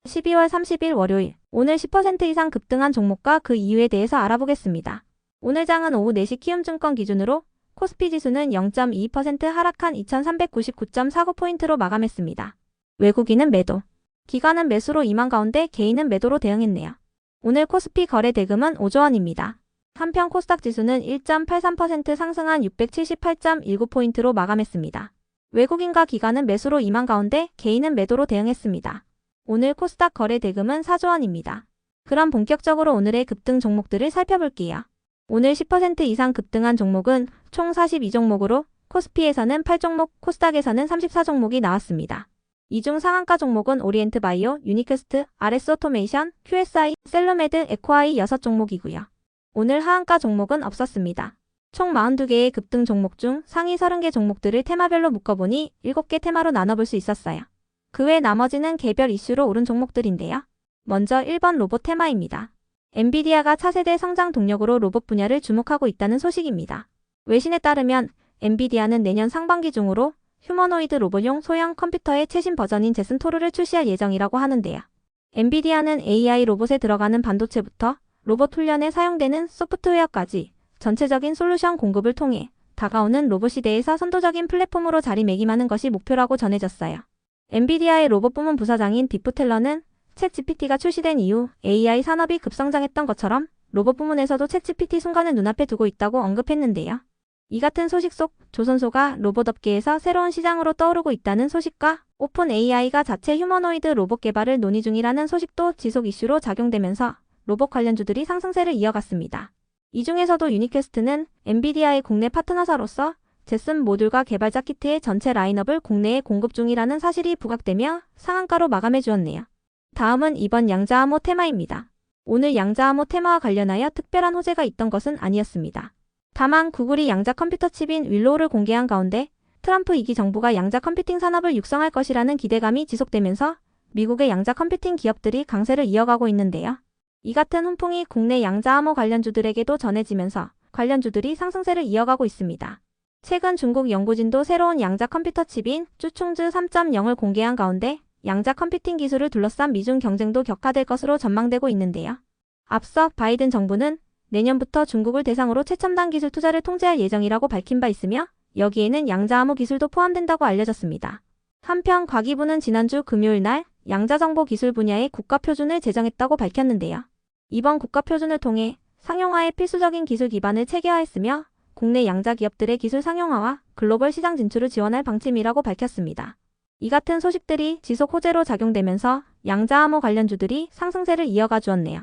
12월 30일 월요일, 오늘 10% 이상 급등한 종목과 그 이유에 대해서 알아보겠습니다. 오늘 장은 오후 4시 키움증권 기준으로 코스피 지수는 0.22% 하락한 2399.49포인트로 마감했습니다. 외국인은 매도, 기관은 매수로 임한 가운데 개인은 매도로 대응했네요. 오늘 코스피 거래 대금은 5조 원입니다. 한편 코스닥 지수는 1.83% 상승한 678.19포인트로 마감했습니다. 외국인과 기관은 매수로 임한 가운데 개인은 매도로 대응했습니다. 오늘 코스닥 거래 대금은 4조 원입니다. 그럼 본격적으로 오늘의 급등 종목들을 살펴볼게요. 오늘 10% 이상 급등한 종목은 총 42종목으로 코스피에서는 8종목, 코스닥에서는 34종목이 나왔습니다. 이 중 상한가 종목은 오리엔트 바이오, 유니크스트, RS 오토메이션, QSI, 셀러메드, 에코아이 6종목이고요. 오늘 하한가 종목은 없었습니다. 총 42개의 급등 종목 중 상위 30개 종목들을 테마별로 묶어보니 7개 테마로 나눠볼 수 있었어요. 그 외 나머지는 개별 이슈로 오른 종목들인데요. 먼저 1번 로봇 테마입니다. 엔비디아가 차세대 성장 동력으로 로봇 분야를 주목하고 있다는 소식입니다. 외신에 따르면 엔비디아는 내년 상반기 중으로 휴머노이드 로봇용 소형 컴퓨터의 최신 버전인 제슨 토르를 출시할 예정이라고 하는데요. 엔비디아는 AI 로봇에 들어가는 반도체부터 로봇 훈련에 사용되는 소프트웨어까지 전체적인 솔루션 공급을 통해 다가오는 로봇 시대에서 선도적인 플랫폼으로 자리매김하는 것이 목표라고 전해졌어요. 엔비디아의 로봇 부문 부사장인 빅프 텔러는 챗GPT가 출시된 이후 AI 산업이 급성장했던 것처럼 로봇 부문에서도 챗GPT 순간을 눈앞에 두고 있다고 언급했는데요. 이 같은 소식 속 조선소가 로봇업계에서 새로운 시장으로 떠오르고 있다는 소식과 오픈 AI가 자체 휴머노이드 로봇 개발을 논의 중이라는 소식도 지속 이슈로 작용되면서 로봇 관련주들이 상승세를 이어갔습니다. 이 중에서도 유니퀘스트는 엔비디아의 국내 파트너사로서 제슨 모듈과 개발자 키트의 전체 라인업을 국내에 공급 중이라는 사실이 부각되며 상한가로 마감해 주었네요. 다음은 이번 양자암호 테마입니다. 오늘 양자암호 테마와 관련하여 특별한 호재가 있던 것은 아니었습니다. 다만 구글이 양자 컴퓨터 칩인 윌로우를 공개한 가운데 트럼프 2기 정부가 양자 컴퓨팅 산업을 육성할 것이라는 기대감이 지속되면서 미국의 양자 컴퓨팅 기업들이 강세를 이어가고 있는데요. 이 같은 훈풍이 국내 양자암호 관련주들에게도 전해지면서 관련주들이 상승세를 이어가고 있습니다. 최근 중국 연구진도 새로운 양자 컴퓨터 칩인 쭈충즈 3.0을 공개한 가운데 양자 컴퓨팅 기술을 둘러싼 미중 경쟁도 격화될 것으로 전망되고 있는데요. 앞서 바이든 정부는 내년부터 중국을 대상으로 최첨단 기술 투자를 통제할 예정이라고 밝힌 바 있으며 여기에는 양자암호 기술도 포함된다고 알려졌습니다. 한편 과기부는 지난주 금요일 날 양자정보 기술 분야의 국가표준을 제정했다고 밝혔는데요. 이번 국가표준을 통해 상용화에 필수적인 기술 기반을 체계화했으며 국내 양자 기업들의 기술 상용화와 글로벌 시장 진출을 지원할 방침이라고 밝혔습니다. 이 같은 소식들이 지속 호재로 작용되면서 양자암호 관련주들이 상승세를 이어가 주었네요.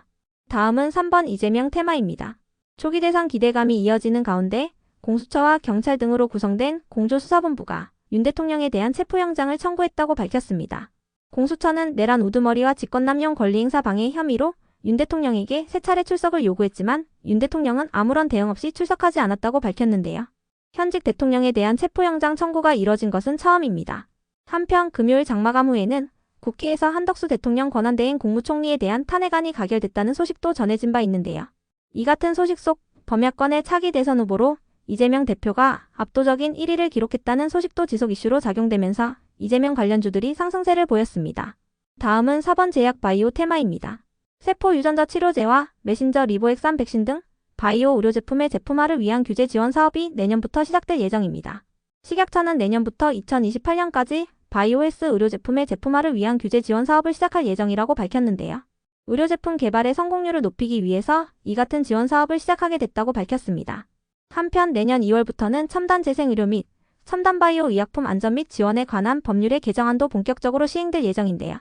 다음은 3번 이재명 테마입니다. 초기 대선 기대감이 이어지는 가운데 공수처와 경찰 등으로 구성된 공조수사본부가 윤 대통령에 대한 체포영장을 청구했다고 밝혔습니다. 공수처는 내란 우두머리와 직권남용 권리행사 방해 혐의로 윤 대통령에게 3차례 출석을 요구했지만 윤 대통령은 아무런 대응 없이 출석하지 않았다고 밝혔는데요. 현직 대통령에 대한 체포영장 청구가 이뤄진 것은 처음입니다. 한편 금요일 장마감 후에는 국회에서 한덕수 대통령 권한대행 국무총리에 대한 탄핵안이 가결됐다는 소식도 전해진 바 있는데요. 이 같은 소식 속 범야권의 차기 대선 후보로 이재명 대표가 압도적인 1위를 기록했다는 소식도 지속 이슈로 작용되면서 이재명 관련주들이 상승세를 보였습니다. 다음은 4번 제약 바이오 테마입니다. 세포 유전자 치료제와 메신저 리보액산 백신 등 바이오 의료 제품의 제품화를 위한 규제 지원 사업이 내년부터 시작될 예정입니다. 식약처는 내년부터 2028년까지 바이오 헬스 의료 제품의 제품화를 위한 규제 지원 사업을 시작할 예정이라고 밝혔는데요. 의료 제품 개발의 성공률을 높이기 위해서 이 같은 지원 사업을 시작하게 됐다고 밝혔습니다. 한편 내년 2월부터는 첨단 재생의료 및 첨단 바이오 의약품 안전 및 지원에 관한 법률의 개정안도 본격적으로 시행될 예정인데요.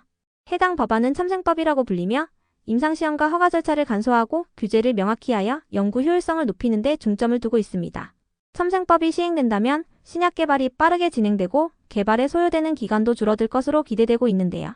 해당 법안은 첨생법이라고 불리며 임상시험과 허가 절차를 간소화하고 규제를 명확히 하여 연구 효율성을 높이는 데 중점을 두고 있습니다. 첨생법이 시행된다면 신약 개발이 빠르게 진행되고 개발에 소요되는 기간도 줄어들 것으로 기대되고 있는데요.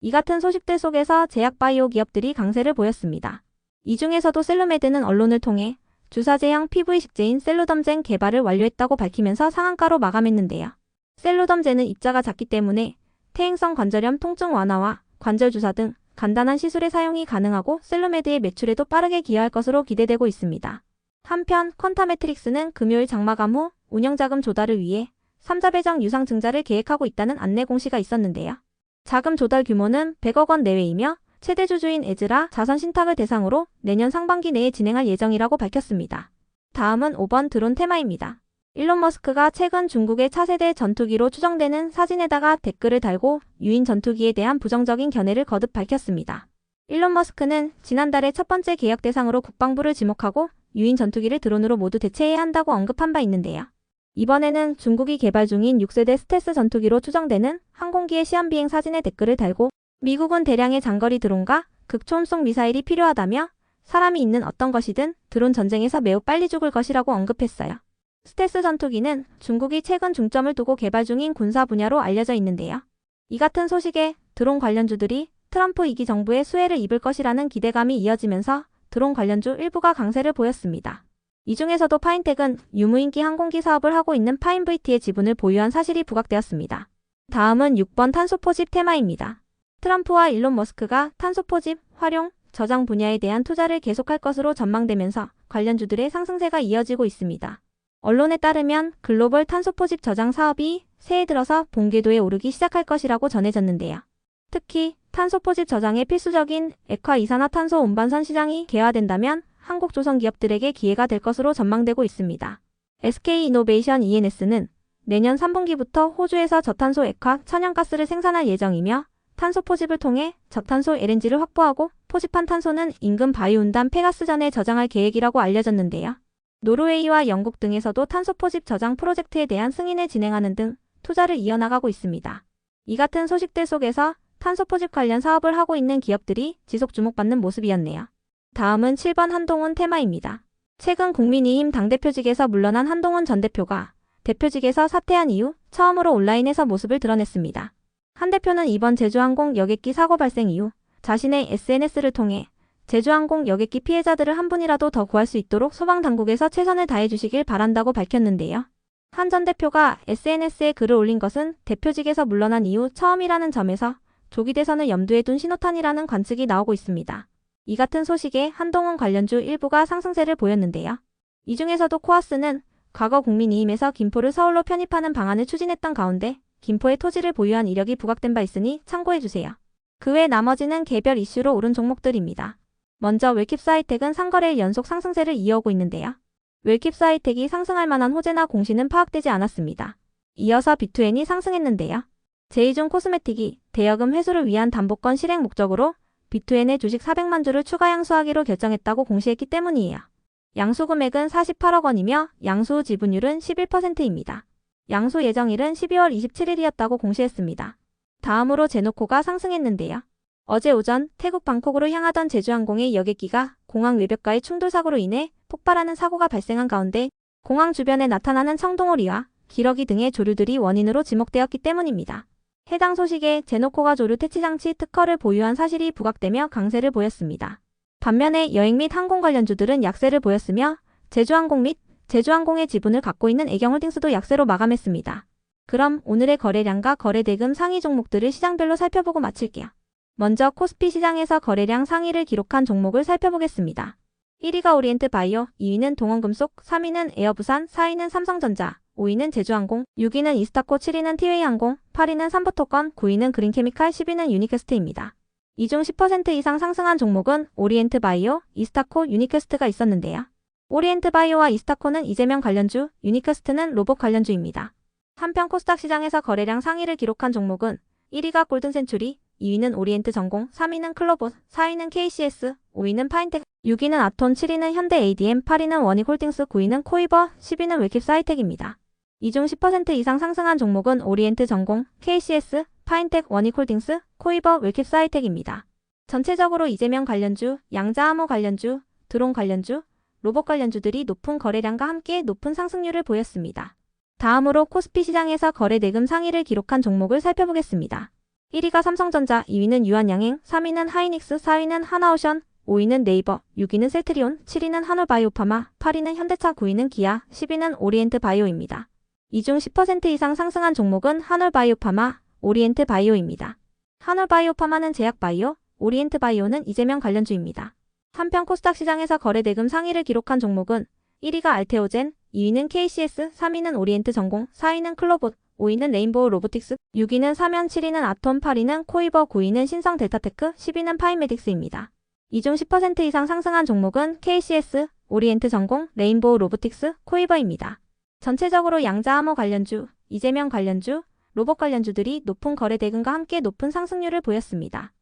이 같은 소식들 속에서 제약 바이오 기업들이 강세를 보였습니다. 이 중에서도 셀로메드는 언론을 통해 주사제형 PV 식재인 셀루덤젠 개발을 완료했다고 밝히면서 상한가로 마감했는데요. 셀루덤젠은 입자가 작기 때문에 퇴행성 관절염 통증 완화와 관절 주사 등 간단한 시술의 사용이 가능하고 셀로메드의 매출에도 빠르게 기여할 것으로 기대되고 있습니다. 한편 퀀타매트릭스는 금요일 장마감 후 운영자금 조달을 위해 3자 배정 유상 증자를 계획하고 있다는 안내 공시가 있었는데요. 자금 조달 규모는 100억 원 내외이며 최대 주주인 에즈라 자선 신탁을 대상으로 내년 상반기 내에 진행할 예정이라고 밝혔습니다. 다음은 5번 드론 테마입니다. 일론 머스크가 최근 중국의 차세대 전투기로 추정되는 사진에다가 댓글을 달고 유인 전투기에 대한 부정적인 견해를 거듭 밝혔습니다. 일론 머스크는 지난달에 첫 번째 계약 대상으로 국방부를 지목하고 유인 전투기를 드론으로 모두 대체해야 한다고 언급한 바 있는데요. 이번에는 중국이 개발 중인 6세대 스텔스 전투기로 추정되는 항공기의 시험 비행 사진에 댓글을 달고 미국은 대량의 장거리 드론과 극초음속 미사일이 필요하다며 사람이 있는 어떤 것이든 드론 전쟁에서 매우 빨리 죽을 것이라고 언급했어요. 스텔스 전투기는 중국이 최근 중점을 두고 개발 중인 군사 분야로 알려져 있는데요. 이 같은 소식에 드론 관련주들이 트럼프 2기 정부의 수혜를 입을 것이라는 기대감이 이어지면서 드론 관련주 일부가 강세를 보였습니다. 이 중에서도 파인텍은 유무인기 항공기 사업을 하고 있는 파인VT의 지분을 보유한 사실이 부각되었습니다. 다음은 6번 탄소 포집 테마입니다. 트럼프와 일론 머스크가 탄소 포집, 활용, 저장 분야에 대한 투자를 계속할 것으로 전망되면서 관련주들의 상승세가 이어지고 있습니다. 언론에 따르면 글로벌 탄소 포집 저장 사업이 새해 들어서 본궤도에 오르기 시작할 것이라고 전해졌는데요. 특히 탄소 포집 저장에 필수적인 액화 이산화탄소 운반선 시장이 개화된다면 한국 조선 기업들에게 기회가 될 것으로 전망되고 있습니다. SK이노베이션 ENS는 내년 3분기부터 호주에서 저탄소 액화 천연가스를 생산할 예정이며 탄소 포집을 통해 저탄소 LNG를 확보하고 포집한 탄소는 인근 바이온단 폐가스전에 저장할 계획이라고 알려졌는데요. 노르웨이와 영국 등에서도 탄소 포집 저장 프로젝트에 대한 승인을 진행하는 등 투자를 이어나가고 있습니다. 이 같은 소식들 속에서 탄소 포집 관련 사업을 하고 있는 기업들이 지속 주목받는 모습이었네요. 다음은 7번 한동훈 테마입니다. 최근 국민의힘 당대표직에서 물러난 한동훈 전 대표가 대표직에서 사퇴한 이후 처음으로 온라인에서 모습을 드러냈습니다. 한 대표는 이번 제주항공 여객기 사고 발생 이후 자신의 SNS를 통해 제주항공 여객기 피해자들을 한 분이라도 더 구할 수 있도록 소방당국에서 최선을 다해주시길 바란다고 밝혔는데요. 한 전 대표가 SNS에 글을 올린 것은 대표직에서 물러난 이후 처음이라는 점에서 조기 대선을 염두에 둔 신호탄이라는 관측이 나오고 있습니다. 이 같은 소식에 한동훈 관련주 일부가 상승세를 보였는데요. 이 중에서도 코아스는 과거 국민의힘에서 김포를 서울로 편입하는 방안을 추진했던 가운데 김포에 토지를 보유한 이력이 부각된 바 있으니 참고해주세요. 그 외 나머지는 개별 이슈로 오른 종목들입니다. 먼저 웰킵스 하이텍은 3거래일 연속 상승세를 이어오고 있는데요. 웰킵스 하이텍이 상승할 만한 호재나 공시는 파악되지 않았습니다. 이어서 B2N이 상승했는데요. 제이준 코스메틱이 대여금 회수를 위한 담보권 실행 목적으로 B2N의 주식 400만 주를 추가 양수하기로 결정했다고 공시했기 때문이에요. 양수 금액은 48억 원이며 양수 지분율은 11%입니다. 양수 예정일은 12월 27일이었다고 공시했습니다. 다음으로 제노코가 상승했는데요. 어제 오전 태국 방콕으로 향하던 제주항공의 여객기가 공항 외벽과의 충돌 사고로 인해 폭발하는 사고가 발생한 가운데 공항 주변에 나타나는 청동오리와 기러기 등의 조류들이 원인으로 지목되었기 때문입니다. 해당 소식에 제노코가 조류 퇴치장치 특허를 보유한 사실이 부각되며 강세를 보였습니다. 반면에 여행 및 항공 관련주들은 약세를 보였으며 제주항공 및 제주항공의 지분을 갖고 있는 애경홀딩스도 약세로 마감했습니다. 그럼 오늘의 거래량과 거래대금 상위 종목들을 시장별로 살펴보고 마칠게요. 먼저 코스피 시장에서 거래량 상위를 기록한 종목을 살펴보겠습니다. 1위가 오리엔트 바이오, 2위는 동원금속, 3위는 에어부산, 4위는 삼성전자, 5위는 제주항공, 6위는 이스타코, 7위는 티웨이항공, 8위는 삼부토건, 9위는 그린케미칼, 10위는 유니퀘스트입니다. 이 중 10% 이상 상승한 종목은 오리엔트 바이오, 이스타코, 유니퀘스트가 있었는데요. 오리엔트 바이오와 이스타코는 이재명 관련주, 유니퀘스트는 로봇 관련주입니다. 한편 코스닥 시장에서 거래량 상위를 기록한 종목은 1위가 골든센추리, 2위는 오리엔트 전공, 3위는 클로봇, 4위는 KCS, 5위는 파인텍, 6위는 아톤, 7위는 현대 ADM, 8위는 원익홀딩스, 9위는 코이버, 10위는 웰킵스 하이텍입니다. 이 중 10% 이상 상승한 종목은 오리엔트 전공, KCS, 파인텍, 원익홀딩스, 코이버, 웰킵스 하이텍입니다. 전체적으로 이재명 관련주, 양자암호 관련주, 드론 관련주, 로봇 관련주들이 높은 거래량과 함께 높은 상승률을 보였습니다. 다음으로 코스피 시장에서 거래대금 상위를 기록한 종목을 살펴보겠습니다. 1위가 삼성전자, 2위는 유한양행, 3위는 하이닉스, 4위는 하나오션, 5위는 네이버, 6위는 셀트리온, 7위는 한올바이오파마, 8위는 현대차, 9위는 기아, 10위는 오리엔트 바이오입니다. 이 중 10% 이상 상승한 종목은 한올바이오파마, 오리엔트 바이오입니다. 한올바이오파마는 제약바이오, 오리엔트 바이오는 이재명 관련주입니다. 한편 코스닥 시장에서 거래대금 상위를 기록한 종목은 1위가 알테오젠, 2위는 KCS, 3위는 오리엔트 전공, 4위는 클로봇, 5위는 레인보우 로보틱스, 6위는 사면, 7위는 아톰, 8위는 코이버, 9위는 신성 델타테크, 10위는 파이메딕스입니다. 이 중 10% 이상 상승한 종목은 KCS, 오리엔트 전공, 레인보우 로보틱스, 코이버입니다. 전체적으로 양자 암호 관련주, 이재명 관련주, 로봇 관련주들이 높은 거래 대금과 함께 높은 상승률을 보였습니다.